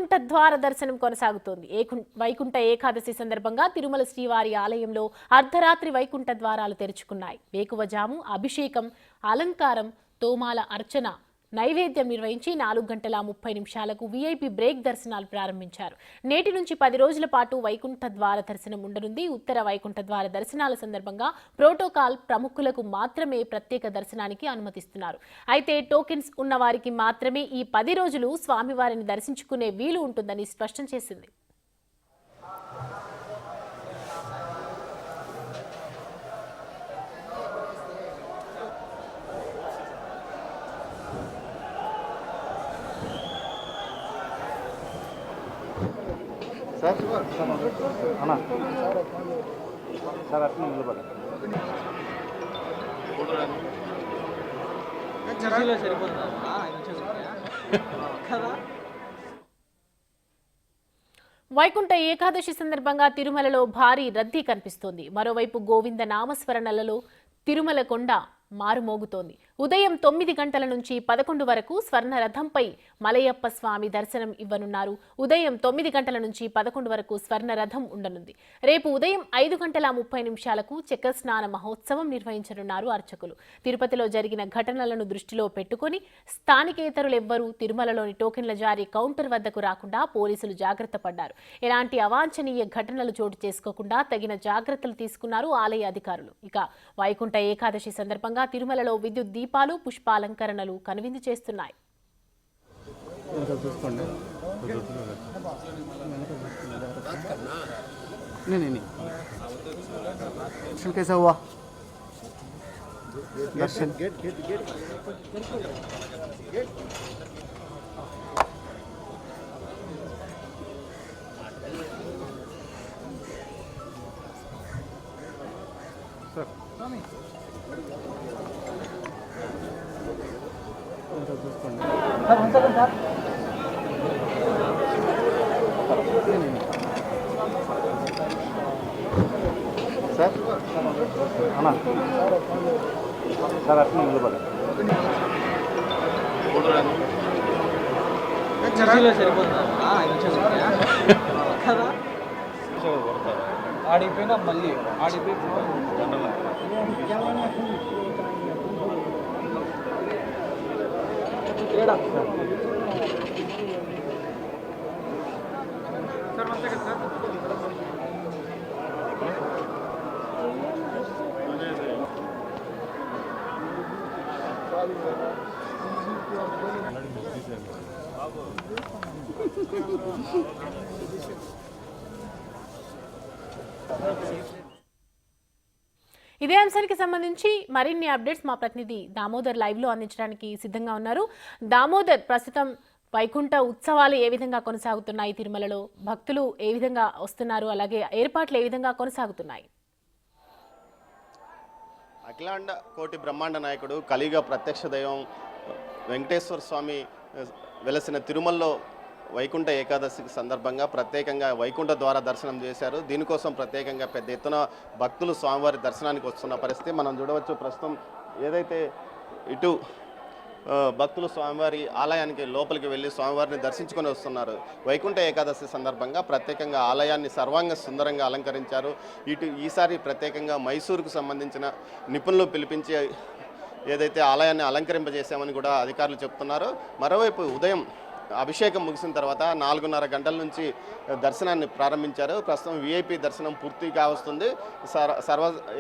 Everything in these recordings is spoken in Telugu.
వైకుంఠ ద్వార దర్శనం కొనసాగుతోంది. వైకుంఠ ఏకాదశి సందర్భంగా తిరుమల శ్రీవారి ఆలయంలో అర్ధరాత్రి వైకుంఠ ద్వారాలు తెరుచుకున్నాయి. వేకువజాము అభిషేకం, అలంకారం, తోమాల అర్చన, నైవేద్యం నిర్వహించి 4:30 వీఐపీ బ్రేక్ దర్శనాలు ప్రారంభించారు. నేటి నుంచి 10 రోజుల పాటు వైకుంఠ ద్వార దర్శనం ఉండనుంది. ఉత్తర వైకుంఠ ద్వార దర్శనాల సందర్భంగా ప్రోటోకాల్ ప్రముఖులకు మాత్రమే ప్రత్యేక దర్శనానికి అనుమతిస్తున్నారు. అయితే టోకెన్స్ ఉన్న వారికి మాత్రమే ఈ 10 రోజులు స్వామివారిని దర్శించుకునే వీలు ఉంటుందని స్పష్టం చేసింది. సార్ అన్నా సార్ అట్లా నిలబడ వైకుంఠ ఏకాదశి సందర్భంగా తిరుమలలో భారీ రద్దీ కనిపిస్తోంది. మరోవైపు గోవింద నామస్మరణలలో తిరుమల కొండ మారుమోగుతోంది. ఉదయం 9 గంటల నుంచి 11 వరకు స్వర్ణ రథంపై మలయప్ప స్వామి దర్శనం ఇవ్వనున్నారు. ఉదయం 9 గంటల నుంచి 11 వరకు స్వర్ణ రథం ఉండనుంది. రేపు ఉదయం 5:30 చక్ర స్నాన మహోత్సవం నిర్వహించనున్నారు అర్చకులు. తిరుపతిలో జరిగిన ఘటనలను దృష్టిలో పెట్టుకుని స్థానికేతరులెవ్వరూ తిరుమలలోని టోకెన్ల జారీ కౌంటర్ వద్దకు రాకుండా పోలీసులు జాగ్రత్త పడ్డారు. ఎలాంటి అవాంఛనీయ ఘటనలు చోటు చేసుకోకుండా తగిన జాగ్రత్తలు తీసుకున్నారు ఆలయ అధికారులు. ఇక వైకుంఠ ఏకాదశి సందర్భంగా తిరుమలలో విద్యుత్ దీపాలు, పుష్పాలంకరణలు కనువిందు చేస్తున్నాయి. సార్ అన్నా సార్ అట్లా నిలబడ ఆడిపోయినా మళ్ళీ ఆడిపోయి ఇదే అంశానికి సంబంధించి మరిన్ని అప్డేట్స్ మా ప్రతినిధి దామోదర్ లైవ్ లో అందించడానికి సిద్ధంగా ఉన్నారు. దామోదర్, ప్రస్తుతం వైకుంఠ ఉత్సవాలు ఏ విధంగా కొనసాగుతున్నాయి? తిరుమలలో భక్తులు ఏ విధంగా వస్తున్నారు? అలాగే ఏర్పాట్లు ఏ విధంగా కొనసాగుతున్నాయి? అఖిలాండ కోటి బ్రహ్మాండ నాయకుడు, కలియుగ ప్రత్యక్ష దైవం వెంకటేశ్వర స్వామి వెలసిన తిరుమలలో వైకుంఠ ఏకాదశి సందర్భంగా ప్రత్యేకంగా వైకుంఠ ద్వార దర్శనం చేశారు. దీనికోసం ప్రత్యేకంగా పెద్ద ఎత్తున భక్తులు స్వామివారి దర్శనానికి వస్తున్న పరిస్థితి మనం చూడవచ్చు. ప్రస్తుతం ఏదైతే ఇటు భక్తులు స్వామివారి ఆలయానికి లోపలికి వెళ్ళి స్వామివారిని దర్శించుకొని వస్తున్నారు. వైకుంఠ ఏకాదశి సందర్భంగా ప్రత్యేకంగా ఆలయాన్ని సర్వాంగ సుందరంగా అలంకరించారు. ఈసారి ప్రత్యేకంగా మైసూరుకు సంబంధించిన నిపుణులు పిలిపించి ఏదైతే ఆలయాన్ని అలంకరింపజేశామని కూడా అధికారులు చెప్తున్నారు. మరోవైపు ఉదయం అభిషేకం ముగిసిన తర్వాత 4:30 గంటల నుంచి దర్శనాన్ని ప్రారంభించారు. ప్రస్తుతం వీఐపీ దర్శనం పూర్తిగా వస్తుంది.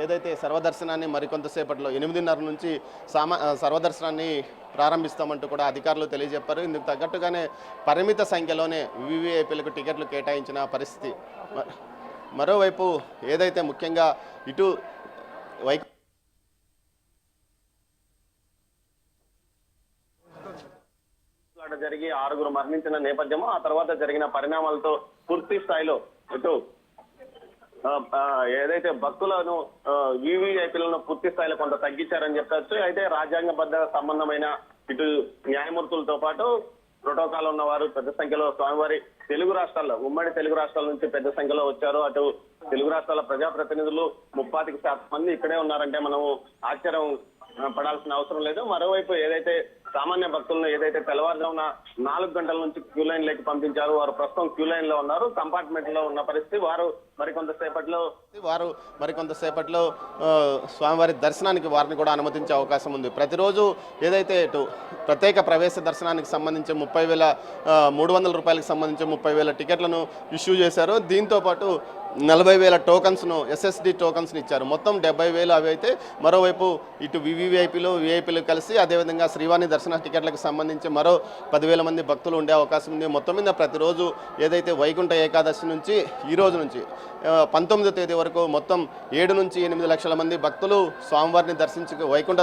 ఏదైతే సర్వదర్శనాన్ని మరికొంతసేపట్లో 8:30 నుంచి సర్వదర్శనాన్ని ప్రారంభిస్తామంటూ కూడా అధికారులు తెలియజెప్పారు. ఇందుకు తగ్గట్టుగానే పరిమిత సంఖ్యలోనే వీవీఐపీలకు టికెట్లు కేటాయించిన పరిస్థితి. మరోవైపు ఏదైతే ముఖ్యంగా ఇటు జరిగి 6 మరణించిన నేపథ్యము, ఆ తర్వాత జరిగిన పరిణామాలతో పూర్తి స్థాయిలో ఇటు ఏదైతే భక్తులను వీవీఐపీలను పూర్తి స్థాయిలో కొంత తగ్గించారని చెప్పచ్చు. అయితే రాజ్యాంగబద్ధ సంబంధమైన ఇటు న్యాయమూర్తులతో పాటు ప్రోటోకాల్ ఉన్న వారు పెద్ద సంఖ్యలో స్వామివారి తెలుగు రాష్ట్రాల్లో, ఉమ్మడి తెలుగు రాష్ట్రాల నుంచి పెద్ద సంఖ్యలో వచ్చారు. అటు తెలుగు రాష్ట్రాల ప్రజాప్రతినిధులు 35% మంది ఇక్కడే ఉన్నారంటే మనము ఆశ్చర్యం పడాల్సిన అవసరం లేదు. మరోవైపు ఏదైతే సామాన్య భక్తులను ఏదైతే తెల్లవారుజామున 4 గంటల నుంచి క్యూ లైన్ లేకి పంపించారు. వారు ప్రస్తుతం క్యూ లైన్ లో ఉన్నారు. కంపార్ట్మెంట్ లో ఉన్న పరిస్థితి. వారు మరికొంతసేపట్లో స్వామివారి దర్శనానికి వారిని కూడా అనుమతించే అవకాశం ఉంది. ప్రతిరోజు ఏదైతే ప్రత్యేక ప్రవేశ దర్శనానికి సంబంధించి 30,300 రూపాయలకు సంబంధించి 30,000 టికెట్లను ఇష్యూ చేశారు. దీంతో పాటు 40,000 టోకన్స్ను SSD టోకన్స్ని ఇచ్చారు. మొత్తం 70,000 అవి అయితే, మరోవైపు ఇటు విఐపీలు కలిసి అదేవిధంగా శ్రీవాణి దర్శన టికెట్లకు సంబంధించి మరో 10,000 మంది భక్తులు ఉండే అవకాశం ఉంది. మొత్తం మీద ప్రతిరోజు ఏదైతే వైకుంఠ ఏకాదశి నుంచి ఈ రోజు నుంచి 19వ తేదీ వరకు మొత్తం 7 నుంచి 8 లక్షల మంది భక్తులు స్వామివారిని వైకుంఠ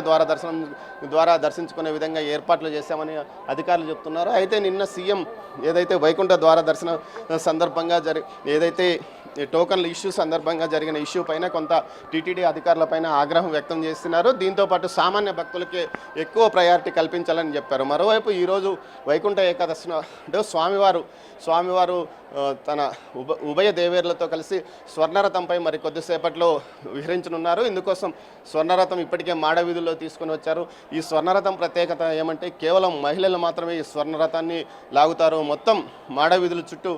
ద్వారా దర్శించుకునే విధంగా ఏర్పాట్లు చేశామని అధికారులు చెప్తున్నారు. అయితే నిన్న సీఎం ఏదైతే వైకుంఠ ద్వార దర్శనం సందర్భంగా ఏదైతే టోకన్ల ఇష్యూ సందర్భంగా జరిగిన ఇష్యూ పైన కొంత టీటీడీ అధికారులపైన ఆగ్రహం వ్యక్తం చేస్తున్నారు. దీంతోపాటు సామాన్య భక్తులకి ఎక్కువ ప్రయారిటీ కల్పించాలని చెప్పారు. మరోవైపు ఈరోజు వైకుంఠ ఏకాదశి అంటే స్వామివారు తన ఉభయ దేవేరులతో కలిసి స్వర్ణరథంపై మరి కొద్దిసేపట్లో విహరించనున్నారు. ఇందుకోసం స్వర్ణరథం ఇప్పటికే మాడవీధుల్లో తీసుకుని వచ్చారు. ఈ స్వర్ణరథం ప్రత్యేకత ఏమంటే కేవలం మహిళలు మాత్రమే ఈ స్వర్ణరథాన్ని లాగుతారు. మొత్తం మాడవీధుల చుట్టూ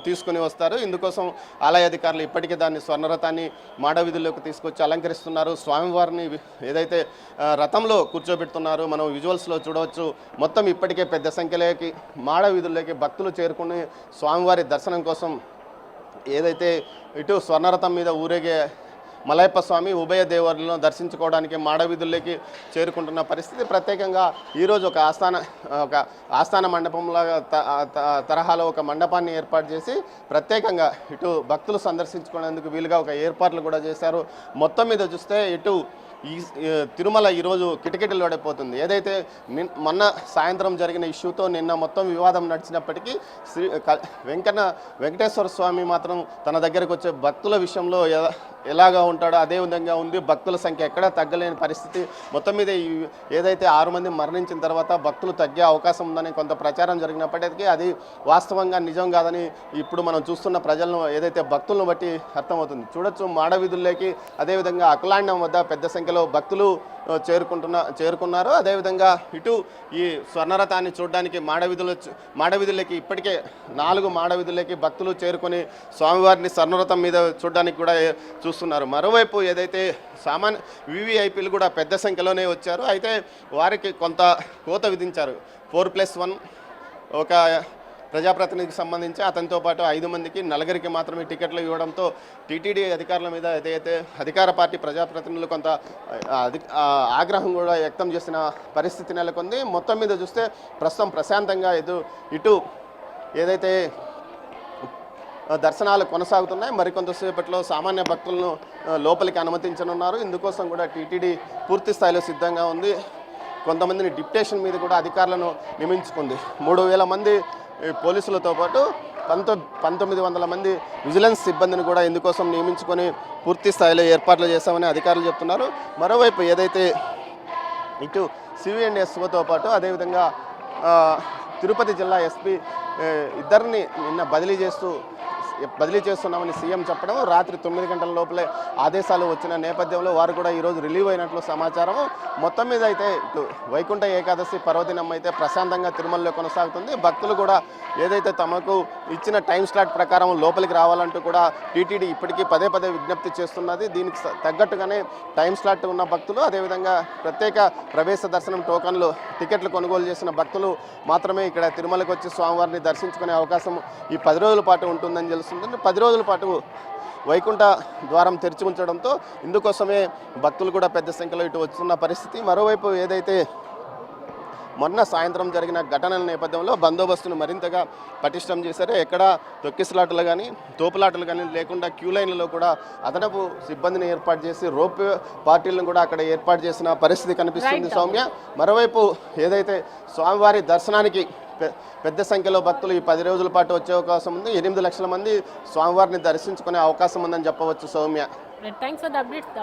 తీసుకుని వస్తారు. ఇందుకోసం ఆలయ అధికారులు ఇప్పటికే దాన్ని స్వర్ణరథాన్ని మాడవీధుల్లోకి తీసుకొచ్చి అలంకరిస్తున్నారు. స్వామివారిని ఏదైతే రథంలో కూర్చోబెడుతున్నారు మనం విజువల్స్లో చూడవచ్చు. మొత్తం ఇప్పటికే పెద్ద సంఖ్యలోకి మాడవీధుల్లోకి భక్తులు చేరుకుని స్వామివారి దర్శనం కోసం ఏదైతే ఇటు స్వర్ణరథం మీద ఊరేగే మలయప్ప స్వామి ఉభయ దేవరులను దర్శించుకోవడానికి మాడవీధుల్లోకి చేరుకుంటున్న పరిస్థితి. ప్రత్యేకంగా ఈరోజు ఒక ఆస్థాన మండపంలాగా తరహాలో ఒక మండపాన్ని ఏర్పాటు చేసి ప్రత్యేకంగా ఇటు భక్తులు సందర్శించుకునేందుకు వీలుగా ఒక ఏర్పాట్లు కూడా చేశారు. మొత్తం మీద చూస్తే ఇటు తిరుమల ఈరోజు కిటకిటలాడిపోతుంది. ఏదైతే మొన్న సాయంత్రం జరిగిన ఇష్యూతో నిన్న మొత్తం వివాదం నడిచినప్పటికీ వెంకటేశ్వర స్వామి మాత్రం తన దగ్గరకు వచ్చే భక్తుల విషయంలో ఎలాగా ఉంటాడో అదే విధంగా ఉంది. భక్తుల సంఖ్య ఎక్కడా తగ్గలేని పరిస్థితి. మొత్తం మీద ఏదైతే 6 మంది మరణించిన తర్వాత భక్తులు తగ్గే అవకాశం ఉందని కొంత ప్రచారం జరిగినప్పటికీ అది వాస్తవంగా నిజం కాదని ఇప్పుడు మనం చూస్తున్న ప్రజలను ఏదైతే భక్తులను బట్టి అర్థమవుతుంది. చూడొచ్చు మాడవీధుల్లోకి అదేవిధంగా అఖలాండం వద్ద పెద్ద సంఖ్యలో భక్తులు చేరుకున్నారు. అదేవిధంగా ఇటు ఈ స్వర్ణరథాన్ని చూడడానికి మాడవీధుల్లోకి ఇప్పటికే 4 మాడవీధుల్లోకి భక్తులు చేరుకొని స్వామివారిని స్వర్ణరథం మీద చూడడానికి కూడా చూస్తున్నారు. మరోవైపు ఏదైతే వివిఐపీలు కూడా పెద్ద సంఖ్యలోనే వచ్చారు. అయితే వారికి కొంత కోత విధించారు. 4+1 ఒక ప్రజాప్రతినిధికి సంబంధించి అతనితో పాటు 5 మందికి, నలుగురికి మాత్రమే టికెట్లు ఇవ్వడంతో టీటీడీ అధికారుల మీద ఏదైతే అధికార పార్టీ ప్రజాప్రతినిధులు కొంత ఆగ్రహం కూడా వ్యక్తం చేసిన పరిస్థితి నెలకొంది. మొత్తం మీద చూస్తే ప్రస్తుతం ప్రశాంతంగా ఇటు ఏదైతే దర్శనాలు కొనసాగుతున్నాయి. మరికొంతసేపట్లో సామాన్య భక్తులను లోపలికి అనుమతించనున్నారు. ఇందుకోసం కూడా టీటీడీ పూర్తి స్థాయిలో సిద్ధంగా ఉంది. కొంతమందిని డిప్యుటేషన్ మీద కూడా అధికారులను నియమించుకుంది. 3,000 మంది పోలీసులతో పాటు 1,900 మంది విజిలెన్స్ సిబ్బందిని కూడా ఇందుకోసం నియమించుకొని పూర్తి స్థాయిలో ఏర్పాట్లు చేశామని అధికారులు చెప్తున్నారు. మరోవైపు ఏదైతే ఇటు సివిఎండ్ఎస్ఓతో పాటు అదేవిధంగా తిరుపతి జిల్లా ఎస్పీ ఇద్దరిని నిన్న బదిలీ చేస్తున్నామని సీఎం చెప్పడం, రాత్రి 9 గంటల లోపలే ఆదేశాలు వచ్చిన నేపథ్యంలో వారు కూడా ఈరోజు రిలీవ్ అయినట్లు సమాచారం. మొత్తం మీద అయితే ఇటు వైకుంఠ ఏకాదశి పర్వదినం అయితే ప్రశాంతంగా తిరుమలలో కొనసాగుతుంది. భక్తులు కూడా ఏదైతే తమకు ఇచ్చిన టైం స్లాట్ ప్రకారం లోపలికి రావాలంటూ కూడా టీటీడీ ఇప్పటికీ పదే విజ్ఞప్తి చేస్తున్నది. దీనికి తగ్గట్టుగానే టైం స్లాట్ ఉన్న భక్తులు, అదేవిధంగా ప్రత్యేక ప్రవేశ దర్శనం టికెట్లు కొనుగోలు చేసిన భక్తులు మాత్రమే ఇక్కడ తిరుమలకు వచ్చి స్వామివారిని దర్శించుకునే అవకాశం ఈ 10 రోజుల పాటు ఉంటుందని తెలుస్తుంది. 10 రోజుల పాటు వైకుంఠ ద్వారం తెరిచి ఉంచడంతో ఇందుకోసమే భక్తులు కూడా పెద్ద సంఖ్యలో ఇటు వస్తున్న పరిస్థితి. మరోవైపు ఏదైతే మొన్న సాయంత్రం జరిగిన ఘటనల నేపథ్యంలో బందోబస్తును మరింతగా పటిష్టం చేశారు. ఎక్కడ తొక్కిసలాటలు కానీ తోపులాటలు కానీ లేకుండా క్యూ లైన్లలో కూడా అదనపు సిబ్బందిని ఏర్పాటు చేసి రోప్ పార్టీలను కూడా అక్కడ ఏర్పాటు చేసిన పరిస్థితి కనిపిస్తుంది సౌమ్య. మరోవైపు ఏదైతే స్వామివారి దర్శనానికి పెద్ద సంఖ్యలో భక్తులు ఈ 10 రోజుల పాటు వచ్చే అవకాశం ఉంది. 8 లక్షల మంది స్వామివారిని దర్శించుకునే అవకాశం ఉందని చెప్పవచ్చు Soumya. Thanks for the updates.